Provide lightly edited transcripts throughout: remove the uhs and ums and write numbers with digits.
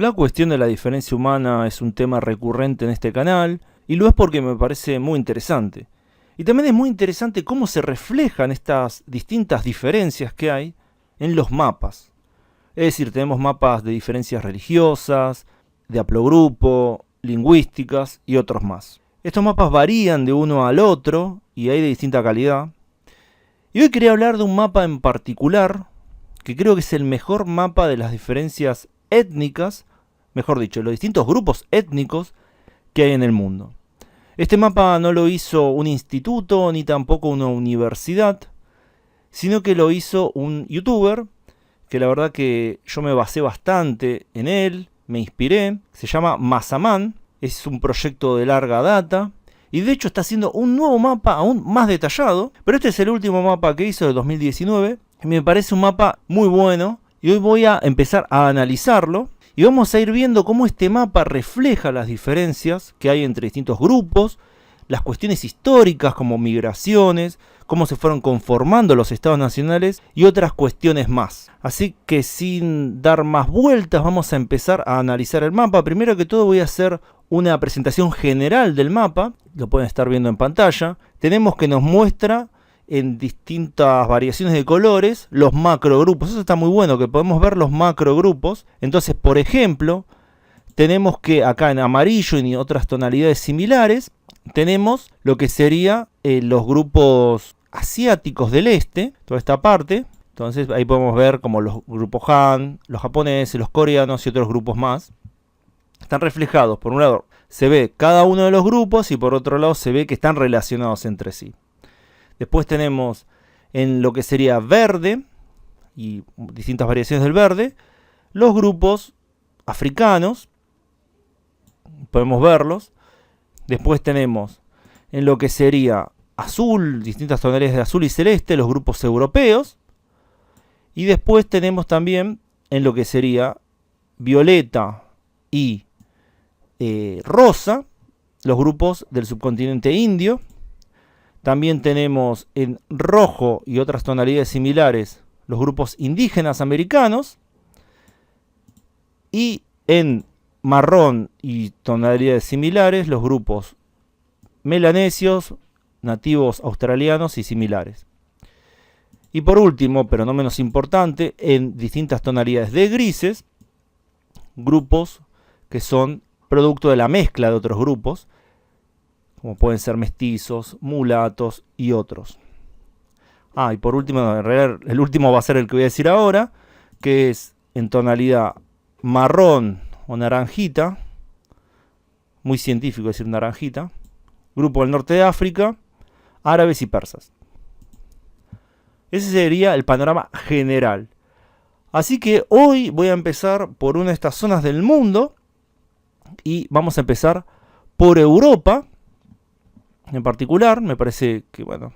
La cuestión de la diferencia humana es un tema recurrente en este canal, y lo es porque me parece muy interesante. Y también es muy interesante cómo se reflejan estas distintas diferencias que hay en los mapas. Es decir, tenemos mapas de diferencias religiosas, de haplogrupo, lingüísticas y otros más. Estos mapas varían de uno al otro y hay de distinta calidad. Y hoy quería hablar de un mapa en particular, que creo que es el mejor mapa de las diferencias étnicas, mejor dicho, los distintos grupos étnicos que hay en el mundo. Este mapa no lo hizo un instituto ni tampoco una universidad, sino que lo hizo un youtuber, que la verdad que yo me basé bastante en él, me inspiré, se llama Mazaman, es un proyecto de larga data, y de hecho está haciendo un nuevo mapa aún más detallado, pero este es el último mapa que hizo de 2019, y me parece un mapa muy bueno, y hoy voy a empezar a analizarlo, y vamos a ir viendo cómo este mapa refleja las diferencias que hay entre distintos grupos, las cuestiones históricas como migraciones, cómo se fueron conformando los estados nacionales y otras cuestiones más. Así que sin dar más vueltas vamos a empezar a analizar el mapa. Primero que todo voy a hacer una presentación general del mapa, lo pueden estar viendo en pantalla. Tenemos que nos muestra en distintas variaciones de colores los macrogrupos. Eso está muy bueno, que podemos ver los macrogrupos. Entonces, por ejemplo, tenemos que acá en amarillo y en otras tonalidades similares, tenemos lo que sería los grupos asiáticos del este, toda esta parte. Entonces ahí podemos ver como los grupos Han, los japoneses, los coreanos y otros grupos más. Están reflejados, por un lado se ve cada uno de los grupos y por otro lado se ve que están relacionados entre sí. Después tenemos en lo que sería verde y distintas variaciones del verde, los grupos africanos, podemos verlos. Después tenemos en lo que sería azul, distintas tonalidades de azul y celeste, los grupos europeos. Y después tenemos también en lo que sería violeta y rosa, los grupos del subcontinente indio. También tenemos en rojo y otras tonalidades similares los grupos indígenas americanos. Y en marrón y tonalidades similares los grupos melanesios, nativos australianos y similares. Y por último, pero no menos importante, en distintas tonalidades de grises, grupos que son producto de la mezcla de otros grupos, como pueden ser mestizos, mulatos y otros. Y por último, en realidad el último va a ser el que voy a decir ahora, que es en tonalidad marrón o naranjita, muy científico decir naranjita, grupo del norte de África, árabes y persas. Ese sería el panorama general. Así que hoy voy a empezar por una de estas zonas del mundo y vamos a empezar por Europa en particular. Me parece que, bueno,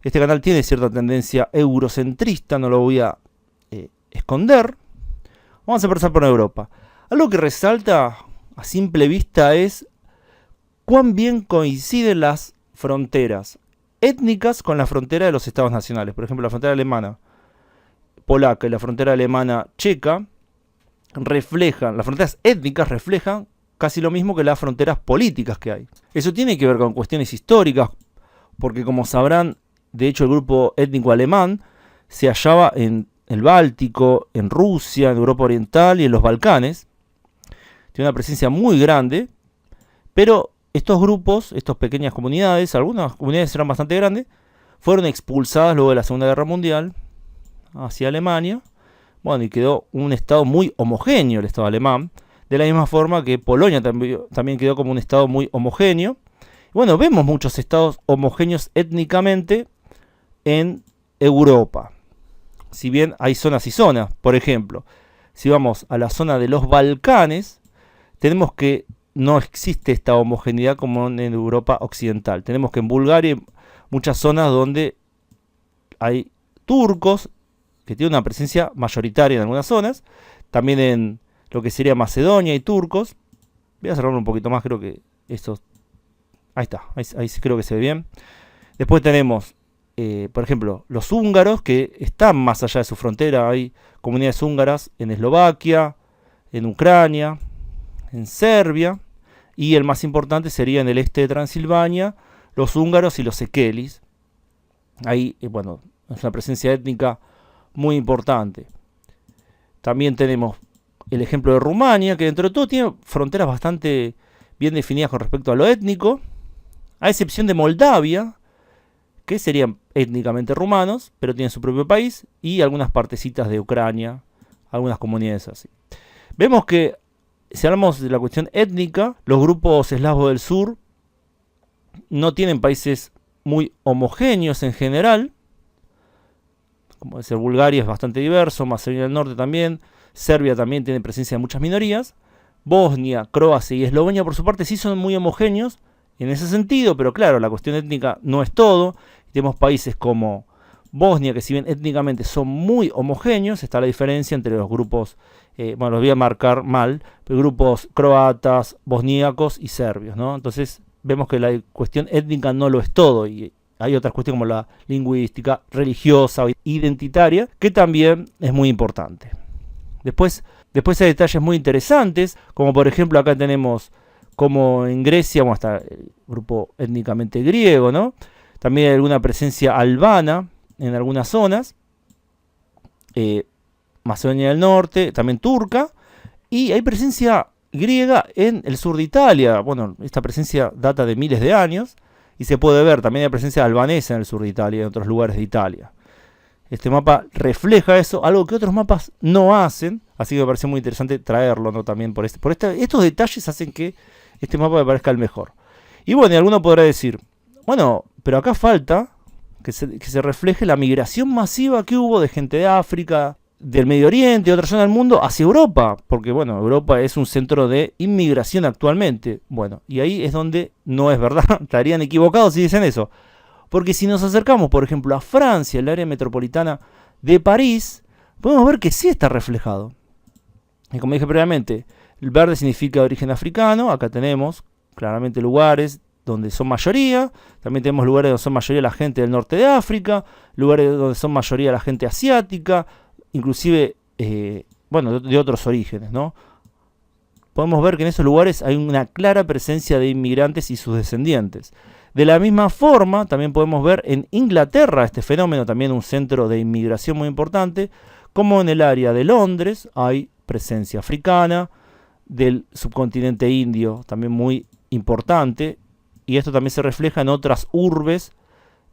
este canal tiene cierta tendencia eurocentrista, no lo voy a esconder. Vamos a empezar por Europa. Algo que resalta a simple vista es cuán bien coinciden las fronteras étnicas con la frontera de los estados nacionales. Por ejemplo, la frontera alemana polaca y la frontera alemana checa reflejan, las fronteras étnicas reflejan casi lo mismo que las fronteras políticas que hay. Eso tiene que ver con cuestiones históricas, porque como sabrán, de hecho el grupo étnico alemán se hallaba en el Báltico, en Rusia, en Europa Oriental y en los Balcanes. Tiene una presencia muy grande, pero estos grupos, estas pequeñas comunidades, algunas comunidades eran bastante grandes, fueron expulsadas luego de la Segunda Guerra Mundial hacia Alemania. Bueno, y quedó un estado muy homogéneo el estado alemán, de la misma forma que Polonia también quedó como un estado muy homogéneo. Bueno, vemos muchos estados homogéneos étnicamente en Europa. Si bien hay zonas y zonas, por ejemplo, si vamos a la zona de los Balcanes, tenemos que no existe esta homogeneidad como en Europa occidental. Tenemos que en Bulgaria hay muchas zonas donde hay turcos, que tienen una presencia mayoritaria en algunas zonas. También en lo que sería Macedonia hay turcos. Voy a cerrarlo un poquito más, creo que esto... Ahí está, ahí creo que se ve bien. Después tenemos, por ejemplo, los húngaros, que están más allá de su frontera. Hay comunidades húngaras en Eslovaquia, en Ucrania, en Serbia, y el más importante sería en el este de Transilvania, los húngaros y los equelis. Ahí, bueno, es una presencia étnica muy importante. También tenemos el ejemplo de Rumania, que dentro de todo tiene fronteras bastante bien definidas con respecto a lo étnico, a excepción de Moldavia, que serían étnicamente rumanos, pero tienen su propio país, y algunas partecitas de Ucrania, algunas comunidades así. Vemos que, si hablamos de la cuestión étnica, los grupos eslavos del sur no tienen países muy homogéneos en general. Como decir, Bulgaria es bastante diverso, Macedonia del Norte también, Serbia también tiene presencia de muchas minorías, Bosnia, Croacia y Eslovenia por su parte sí son muy homogéneos en ese sentido, pero claro, la cuestión étnica no es todo. Tenemos países como Bosnia, que si bien étnicamente son muy homogéneos, está la diferencia entre los grupos, bueno, los voy a marcar mal, pero grupos croatas, bosníacos y serbios, ¿no? Entonces vemos que la cuestión étnica no lo es todo, y hay otras cuestiones como la lingüística, religiosa o identitaria, que también es muy importante. Después hay detalles muy interesantes, como por ejemplo acá tenemos como en Grecia, bueno, está el grupo étnicamente griego, ¿no? También hay alguna presencia albana en algunas zonas, Macedonia del Norte, también turca, y hay presencia griega en el sur de Italia. Bueno, esta presencia data de miles de años, y se puede ver, también hay presencia albanesa en el sur de Italia y en otros lugares de Italia. Este mapa refleja eso, algo que otros mapas no hacen, así que me parece muy interesante traerlo, ¿no? También estos detalles hacen que este mapa me parezca el mejor. Y bueno, y alguno podrá decir, bueno, pero acá falta que se refleje la migración masiva que hubo de gente de África, del Medio Oriente, de otra zona del mundo, hacia Europa, porque bueno, Europa es un centro de inmigración actualmente. Bueno, y ahí es donde no es verdad, estarían equivocados si dicen eso. Porque si nos acercamos, por ejemplo, a Francia, el área metropolitana de París, podemos ver que sí está reflejado. Y como dije previamente, el verde significa origen africano. Acá tenemos claramente lugares donde son mayoría. También tenemos lugares donde son mayoría la gente del norte de África, lugares donde son mayoría la gente asiática, inclusive, bueno, de otros orígenes, ¿no? Podemos ver que en esos lugares hay una clara presencia de inmigrantes y sus descendientes. De la misma forma, también podemos ver en Inglaterra este fenómeno, también un centro de inmigración muy importante, como en el área de Londres hay presencia africana, del subcontinente indio también muy importante, y esto también se refleja en otras urbes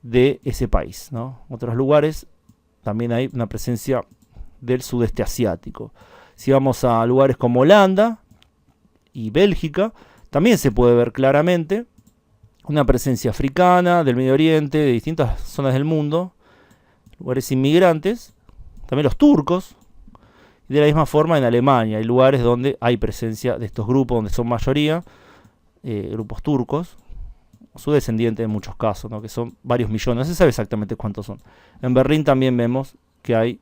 de ese país, ¿no? Otros lugares también hay una presencia del sudeste asiático. Si vamos a lugares como Holanda y Bélgica, también se puede ver claramente una presencia africana, del Medio Oriente, de distintas zonas del mundo, lugares inmigrantes, también los turcos, y de la misma forma en Alemania hay lugares donde hay presencia de estos grupos, donde son mayoría grupos turcos, su descendiente en muchos casos, ¿no? Que son varios millones, no se sabe exactamente cuántos son. En Berlín también vemos que hay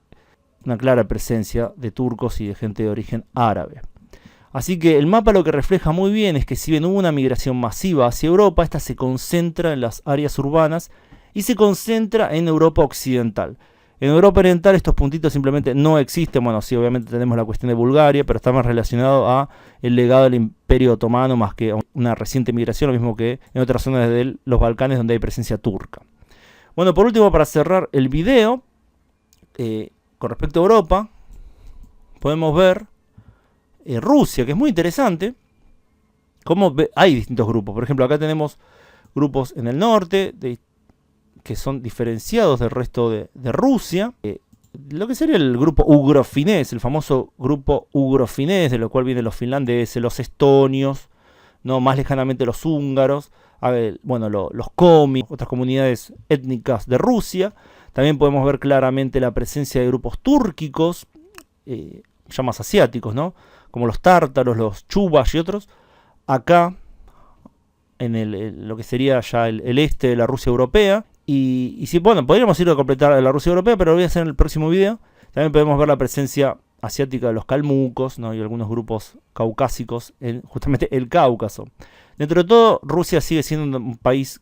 una clara presencia de turcos y de gente de origen árabe. Así que el mapa lo que refleja muy bien es que si bien hubo una migración masiva hacia Europa, esta se concentra en las áreas urbanas y se concentra en Europa occidental. En Europa oriental estos puntitos simplemente no existen. Bueno, sí, obviamente tenemos la cuestión de Bulgaria, pero está más relacionado a el legado del Imperio Otomano más que una reciente migración, lo mismo que en otras zonas de los Balcanes donde hay presencia turca. Bueno, por último, para cerrar el video, con respecto a Europa, podemos ver Rusia, que es muy interesante, cómo hay distintos grupos. Por ejemplo, acá tenemos grupos en el norte, que son diferenciados del resto de Rusia. Lo que sería el grupo ugrofinés, el famoso grupo ugrofinés, de lo cual vienen los finlandeses, los estonios, ¿no? Más lejanamente los húngaros, bueno, los komi, otras comunidades étnicas de Rusia. También podemos ver claramente la presencia de grupos túrquicos, ya más asiáticos, ¿no? Como los tártaros, los chuvas y otros. Acá, en lo que sería ya el este de la Rusia europea. Y sí, bueno, podríamos ir a completar la Rusia europea, pero lo voy a hacer en el próximo video. También podemos ver la presencia asiática de los calmucos, ¿no? Y algunos grupos caucásicos en justamente el Cáucaso. Dentro de todo, Rusia sigue siendo un país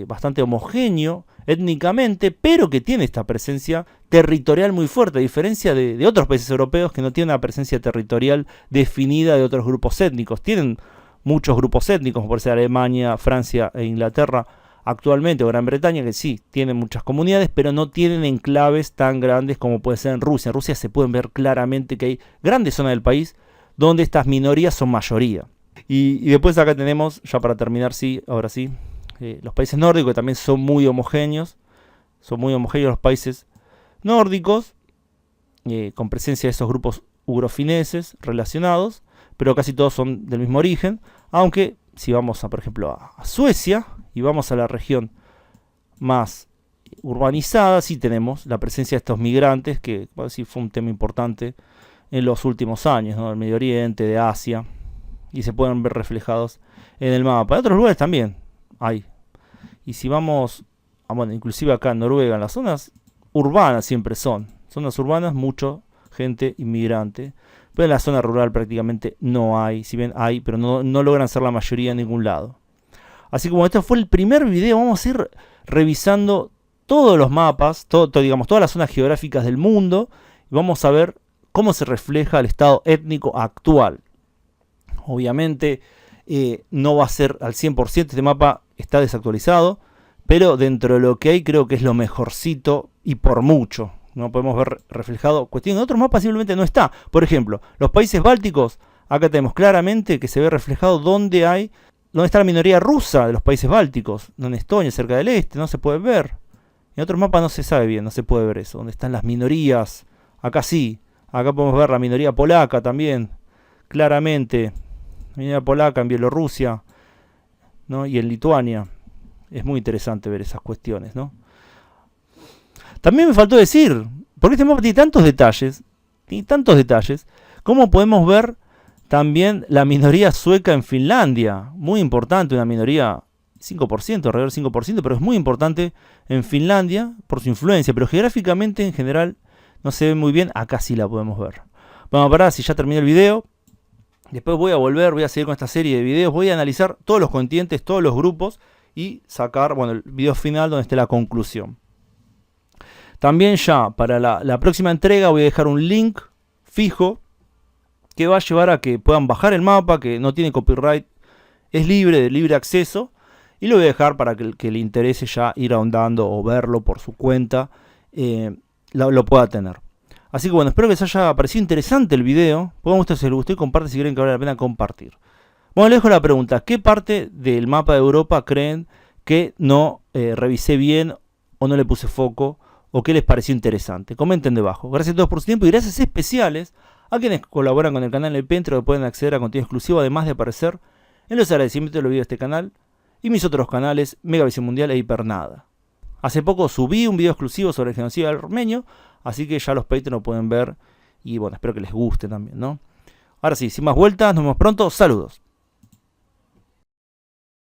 bastante homogéneo étnicamente, pero que tiene esta presencia territorial muy fuerte, a diferencia de otros países europeos que no tienen una presencia territorial definida de otros grupos étnicos. Tienen muchos grupos étnicos, como por ser Alemania, Francia e Inglaterra actualmente, o Gran Bretaña, que sí, tienen muchas comunidades, pero no tienen enclaves tan grandes como puede ser en Rusia. En Rusia se pueden ver claramente que hay grandes zonas del país donde estas minorías son mayoría. Y después acá tenemos, ya para terminar, sí, ahora sí, los países nórdicos, que también son muy homogéneos. Son muy homogéneos los países nórdicos, con presencia de esos grupos ugrofineses relacionados, pero casi todos son del mismo origen, aunque si vamos por ejemplo a Suecia y vamos a la región más urbanizada, sí tenemos la presencia de estos migrantes, que bueno, sí fue un tema importante en los últimos años, ¿no? Del Medio Oriente, de Asia, y se pueden ver reflejados en el mapa. En otros lugares también hay. Y si vamos, bueno, inclusive acá en Noruega, en las zonas urbanas siempre son. Zonas urbanas, mucho gente inmigrante. Pero en la zona rural prácticamente no hay. Si bien hay, pero no logran ser la mayoría en ningún lado. Así como este fue el primer video, vamos a ir revisando todos los mapas, digamos, todas las zonas geográficas del mundo. Y vamos a ver cómo se refleja el estado étnico actual. Obviamente no va a ser al 100%, este mapa está desactualizado, pero dentro de lo que hay creo que es lo mejorcito y por mucho. No podemos ver reflejado cuestión. En otros mapas simplemente no está. Por ejemplo, los países bálticos, acá tenemos claramente que se ve reflejado dónde está la minoría rusa de los países bálticos. En Estonia, cerca del este, no se puede ver. En otros mapas no se sabe bien, no se puede ver eso. Dónde están las minorías, acá sí. Acá podemos ver la minoría polaca también, claramente. La minoría polaca en Bielorrusia, ¿no? Y en Lituania. Es muy interesante ver esas cuestiones, ¿no? También me faltó decir, porque este mapa tiene tantos detalles, cómo podemos ver también la minoría sueca en Finlandia. Muy importante, una minoría 5%, alrededor del 5%, pero es muy importante en Finlandia por su influencia, pero geográficamente en general no se ve muy bien. Acá sí la podemos ver. Vamos a parar, si ya terminé el video. Después voy a seguir con esta serie de videos, voy a analizar todos los continentes, todos los grupos y sacar, bueno, el video final donde esté la conclusión. También ya para la próxima entrega voy a dejar un link fijo que va a llevar a que puedan bajar el mapa, que no tiene copyright, es libre, de libre acceso, y lo voy a dejar para que el que le interese ya ir ahondando o verlo por su cuenta, lo pueda tener. Así que bueno, espero que les haya parecido interesante el video. Pongan ustedes si les gustó y comparten si creen que vale la pena compartir. Bueno, les dejo la pregunta, ¿qué parte del mapa de Europa creen que no revisé bien o no le puse foco? ¿O qué les pareció interesante? Comenten debajo. Gracias a todos por su tiempo y gracias especiales a quienes colaboran con el canal en el Patreon, que pueden acceder a contenido exclusivo, además de aparecer en los agradecimientos de los videos de este canal y mis otros canales, Megavisión Mundial e Hipernada. Hace poco subí un video exclusivo sobre el genocidio armenio, así que ya los Patreon lo pueden ver y bueno, espero que les guste también, ¿no? Ahora sí, sin más vueltas, nos vemos pronto, saludos.